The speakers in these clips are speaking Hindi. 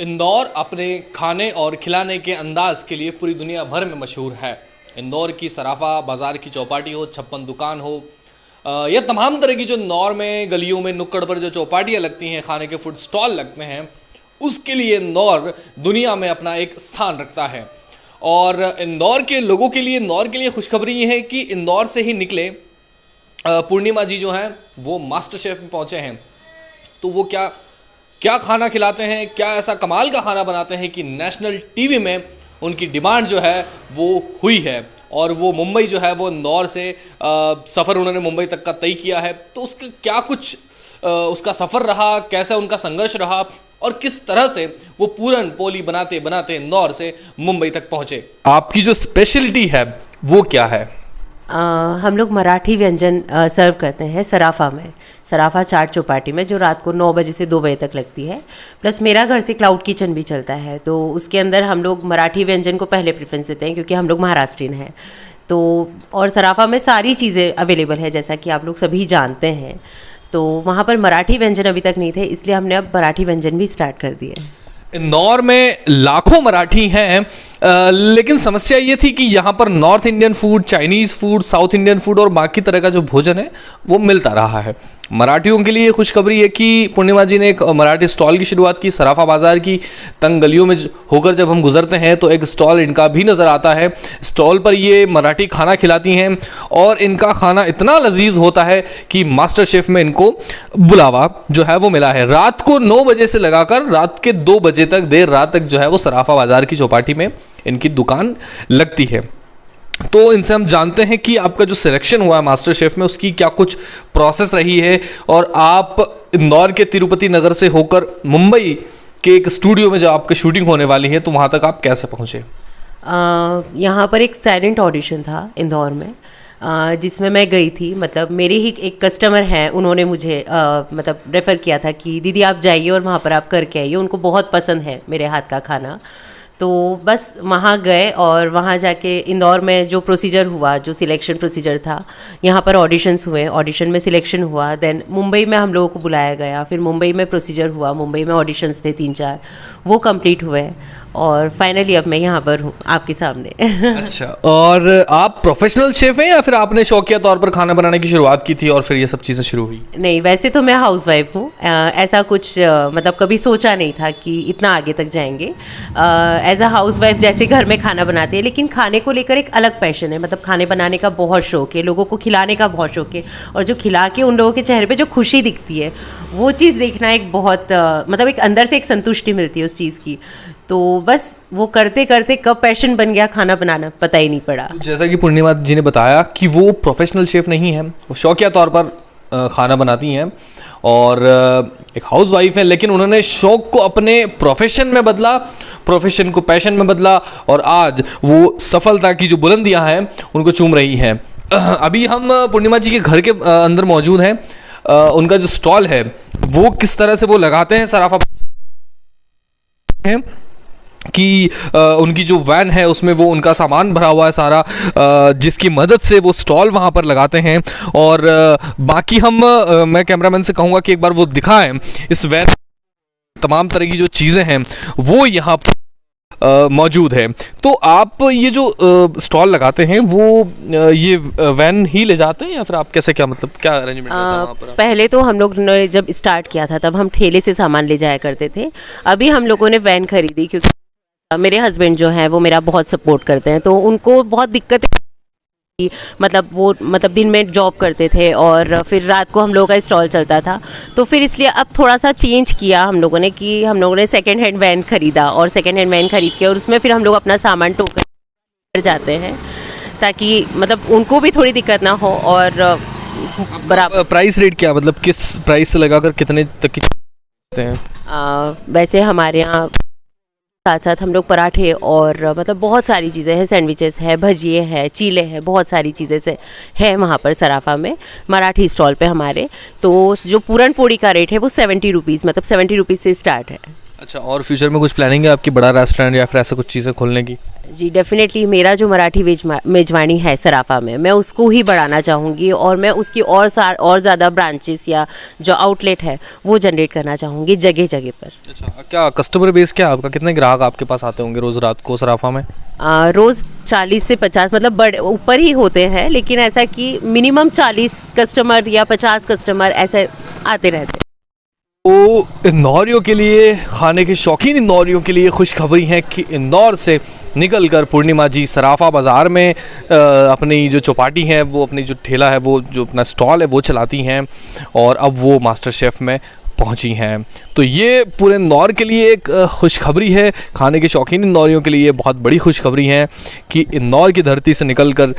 इंदौर अपने खाने और खिलाने के अंदाज के लिए पूरी दुनिया भर में मशहूर है। इंदौर की सराफा बाज़ार की चौपाटी हो, छप्पन दुकान हो, या तमाम तरह की जो इंदौर में गलियों में नुक्कड़ पर जो चौपाटियाँ लगती हैं, खाने के फूड स्टॉल लगते हैं, उसके लिए इंदौर दुनिया में अपना एक स्थान रखता है। और इंदौर के लोगों के लिए, इंदौर के लिए खुशखबरी ये है कि इंदौर से ही निकले पूर्णिमा जी जो हैं वो मास्टर शेफ में पहुँचे हैं। तो वो क्या खाना खिलाते हैं, क्या ऐसा कमाल का खाना बनाते हैं कि नेशनल टीवी में उनकी डिमांड जो है वो हुई है। और वो मुंबई जो है वो इंदौर से सफ़र उन्होंने मुंबई तक का तय किया है। तो उसका क्या कुछ उसका सफ़र रहा, कैसा उनका संघर्ष रहा और किस तरह से वो पूरन पोली बनाते बनाते इंदौर से मुंबई तक पहुँचे। आपकी जो स्पेशलिटी है वो क्या है? हम लोग मराठी व्यंजन सर्व करते हैं सराफा में, सराफा चाट चौपाटी में, जो रात को 9 बजे से 2 बजे तक लगती है। प्लस मेरा घर से क्लाउड किचन भी चलता है, तो उसके अंदर हम लोग मराठी व्यंजन को पहले प्रेफरेंस देते हैं क्योंकि हम लोग महाराष्ट्रीयन हैं। तो और सराफा में सारी चीज़ें अवेलेबल है, जैसा कि आप लोग सभी जानते हैं। तो वहाँ पर मराठी व्यंजन अभी तक नहीं थे, इसलिए हमने अब मराठी व्यंजन भी स्टार्ट कर दिए। इंदौर में लाखों मराठी हैं, लेकिन समस्या ये थी कि यहाँ पर north Indian food, Chinese food, south Indian food और बाकी तरह का जो भोजन है वो मिलता रहा है। मराठियों के लिए खुशखबरी है कि पूर्णिमा जी ने एक मराठी स्टॉल की शुरुआत की। सराफा बाज़ार की तंग गलियों में होकर जब हम गुजरते हैं तो एक स्टॉल इनका भी नज़र आता है। स्टॉल पर ये मराठी खाना खिलाती हैं और इनका खाना इतना लजीज होता है कि मास्टर शेफ में इनको बुलावा जो है वो मिला है। रात को 9 बजे से लगाकर रात के 2 बजे तक, देर रात तक जो है वो सराफा बाज़ार की चौपाटी में इनकी दुकान लगती है। तो इनसे हम जानते हैं कि आपका जो सिलेक्शन हुआ है मास्टर शेफ में, उसकी क्या कुछ प्रोसेस रही है और आप इंदौर के तिरुपति नगर से होकर मुंबई के एक स्टूडियो में जब आपकी शूटिंग होने वाली है तो वहाँ तक आप कैसे पहुँचे? यहाँ पर एक साइलेंट ऑडिशन था इंदौर में, जिसमें मैं गई थी। मतलब मेरे ही एक कस्टमर हैं, उन्होंने मुझे मतलब रेफ़र किया था कि दीदी आप जाइए और वहाँ पर आप करके आइए, उनको बहुत पसंद है मेरे हाथ का खाना। तो बस वहाँ गए और वहाँ जाके इंदौर में जो प्रोसीजर हुआ, जो सिलेक्शन प्रोसीजर था, यहाँ पर ऑडिशंस हुए, ऑडिशन में सिलेक्शन हुआ। देन मुंबई में हम लोगों को बुलाया गया, फिर मुंबई में प्रोसीजर हुआ, मुंबई में ऑडिशंस थे 3-4, वो कंप्लीट हुए और फाइनली अब मैं यहाँ पर हूँ आपके सामने। अच्छा, और आप प्रोफेशनल शेफ हैं या फिर आपने शौकिया तौर पर खाना बनाने की शुरुआत की थी और फिर ये सब चीज़ें शुरू हुई? नहीं, वैसे तो मैं हाउसवाइफ हूँ। ऐसा कुछ मतलब कभी सोचा नहीं था कि इतना आगे तक जाएंगे। एज अ हाउसवाइफ जैसे घर में खाना बनाते हैं, लेकिन खाने को लेकर एक अलग पैशन है। मतलब खाने बनाने का बहुत शौक है, लोगों को खिलाने का बहुत शौक है, और जो खिला के उन लोगों के चेहरे पे जो खुशी दिखती है वो चीज़ देखना एक बहुत मतलब एक अंदर से एक संतुष्टि मिलती है उस चीज़ की। तो बस वो करते करते कब पैशन बन गया खाना बनाना पता ही नहीं पड़ा। जैसा कि पूर्णिमा जी ने बताया कि वो प्रोफेशनल शेफ़ नहीं है, वो शौकिया तौर पर खाना बनाती हैं और एक हाउसवाइफ है, लेकिन उन्होंने शौक को अपने प्रोफेशन में बदला, प्रोफेशन को पैशन में बदला और आज वो सफलता की जो बुलंदियां हैं उनको चूम रही हैं। अभी हम पूर्णिमा जी के घर के अंदर मौजूद हैं। उनका जो स्टॉल है वो किस तरह से वो लगाते हैं सराफा है कि उनकी जो वैन है उसमें वो उनका सामान भरा हुआ है सारा, जिसकी मदद से वो स्टॉल वहाँ पर लगाते हैं। और बाकी मैं कैमरामैन से कहूँगा कि एक बार वो दिखाएं इस वैन, तमाम तरह की जो चीज़ें हैं वो यहाँ पर मौजूद है। तो आप ये जो स्टॉल लगाते हैं वो ये वैन ही ले जाते हैं या फिर आप कैसे, क्या मतलब क्या अरेंजमेंट रहता है वहाँ पर? पहले तो हम लोग ने जब स्टार्ट किया था तब हम ठेले से सामान ले जाया करते थे। अभी हम लोगों ने वैन खरीदी क्योंकि मेरे हस्बैंड जो हैं वो मेरा बहुत सपोर्ट करते हैं, तो उनको बहुत दिक्कत है। मतलब दिन में जॉब करते थे और फिर रात को हम लोगों का स्टॉल चलता था, तो फिर इसलिए अब थोड़ा सा चेंज किया हम लोगों ने कि हम लोगों ने सेकेंड हैंड वैन खरीदा और सेकेंड हैंड वैन खरीद के और उसमें फिर हम लोग अपना सामान टो कर जाते हैं ताकि मतलब उनको भी थोड़ी दिक्कत ना हो। और बराबर प्राइस रेट क्या, मतलब किस प्राइस से लगाकर कितने तक की हैं? वैसे हमारे यहाँ साथ साथ हम लोग पराठे और मतलब बहुत सारी चीज़ें हैं, सैंडविचेस है, भजिए है, चीले हैं, बहुत सारी चीज़ें से है वहाँ पर सराफा में मराठी स्टॉल पे हमारे। तो जो पूरन पोड़ी का रेट है वो 70 रुपीज़, मतलब 70 रुपीज़ से स्टार्ट है। अच्छा, और फ्यूचर में कुछ प्लानिंग है आपकी, बड़ा रेस्टोरेंट या फिर ऐसा कुछ चीज़ें खोलने की? जी डेफिनेटली मेरा जो मराठी मेजबानी है सराफा में, मैं उसको ही बढ़ाना चाहूँगी और मैं उसकी और ज़्यादा ब्रांचेस या जो आउटलेट है वो जनरेट करना चाहूँगी जगह जगह पर। अच्छा, क्या कस्टमर बेस क्या है आपका? कितने ग्राहक आपके पास आते होंगे रोज़ रात को सराफा में? रोज़ 40 से 50, मतलब बड़े ऊपर ही होते हैं, लेकिन ऐसा कि मिनिमम 40 कस्टमर या 50 कस्टमर ऐसे आते रहते हैं। तो इंदौरियों के लिए, खाने के शौकीन इंदौरियों के लिए खुशखबरी है कि इंदौर से निकलकर पूर्णिमा जी सराफा बाज़ार में अपनी जो चौपाटी है, वो अपनी जो ठेला है, वो जो अपना स्टॉल है वो चलाती हैं और अब वो मास्टर शेफ़ में पहुंची हैं। तो ये पूरे इंदौर के लिए एक खुशखबरी है, खाने के शौकीन इंदौरियों के लिए बहुत बड़ी खुशखबरी है कि इंदौर की धरती से निकलकर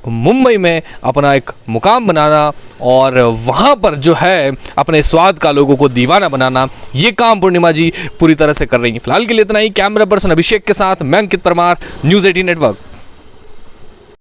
मुंबई में अपना एक मुकाम बनाना और वहाँ पर जो है अपने स्वाद का लोगों को दीवाना बनाना, ये काम पूर्णिमा जी पूरी तरह से कर रही हैं। फिलहाल के लिए इतना ही। कैमरा पर्सन अभिषेक के साथ मैं अंकित परमार, न्यूज़ 18 नेटवर्क।